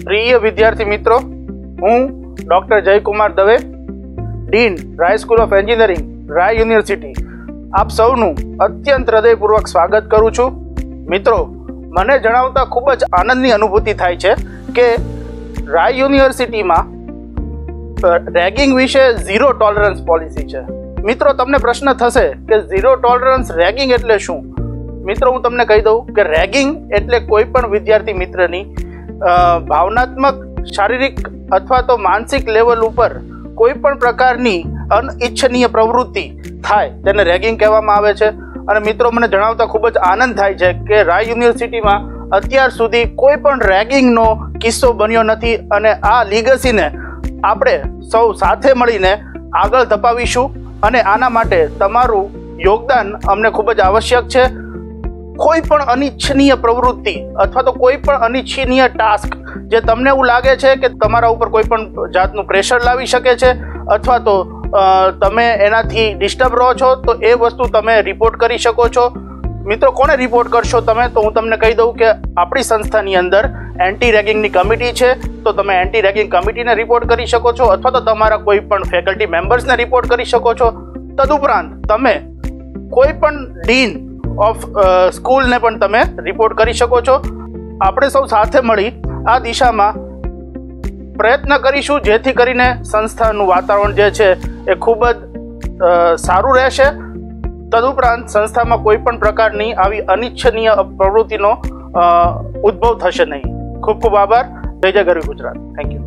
પ્રિય વિદ્યાર્થી મિત્રો, હું doctor Jayakumar Dave, dean Rai school of engineering, Rai university, આપ સૌનું અત્યંત હૃદયપૂર્વક સ્વાગત કરું છું. મિત્રો, મને જણાવતા ખૂબ જ આનંદની અનુભૂતિ થાય છે કે રાય યુનિવર્સિટીમાં રેગિંગ વિશે ઝીરો ટોલરન્સ પોલિસી છે. મિત્રો, તમને પ્રશ્ન થશે કે ઝીરો ટોલરન્સ રેગિંગ એટલે શું? મિત્રો, હું તમને કહી દઉં કે રેગિંગ એટલે કોઈ પણ વિદ્યાર્થી મિત્રની ભાવનાત્મક, શારીરિક અથવા તો માનસિક લેવલ ઉપર કોઈ પણ પ્રકારની અનિચ્છનીય પ્રવૃત્તિ થાય તેને રેગિંગ કહેવામાં આવે છે. અને મિત્રો, મને જણાવતા ખૂબ જ આનંદ થાય છે કે રાય યુનિવર્સિટીમાં અત્યાર સુધી કોઈ પણ રેગિંગનો કિસ્સો બન્યો નથી અને આ લીગસીને આપણે સૌ સાથે મળીને આગળ ધપાવીશું અને આના માટે તમારું યોગદાન અમને ખૂબ જ આવશ્યક છે. કોઈ પણ અનિચ્છનીય પ્રવૃત્તિ અથવા તો કોઈ પણ અનિચ્છનીય ટાસ્ક જે તમને એવું લાગે છે કે તમારા ઉપર કોઈ પણ જાતનું પ્રેશર લાવી શકે છે અથવા તો તમે એનાથી ડિસ્ટર્બ રહો છો, તો એ વસ્તુ તમે રિપોર્ટ કરી શકો છો. મિત્રો, કોને રિપોર્ટ કરશો તમે? તો હું તમને કહી દઉં કે આપણી સંસ્થાની અંદર એન્ટી રેગિંગની કમિટી છે, તો તમે એન્ટી રેગિંગ કમિટીને રિપોર્ટ કરી શકો છો અથવા તો તમારા કોઈ પણ ફેકલ્ટી મેમ્બર્સને રિપોર્ટ કરી શકો છો. તદુપરાંત તમે કોઈ પણ ડીન ઓફ સ્કૂલને પણ તમે રિપોર્ટ કરી શકો છો. આપણે સૌ સાથે મળી આ દિશામાં પ્રયત્ન કરીશું જેથી કરીને સંસ્થાનું વાતાવરણ જે છે એ ખૂબ જ સારું રહેશે. તદુપરાંત સંસ્થામાં કોઈ પણ પ્રકારની આવી અનિચ્છનીય પ્રવૃત્તિનો ઉદ્ભવ થશે નહીં. ખૂબ ખૂબ આભાર. જય જય ગરવી ગુજરાત. Thank you.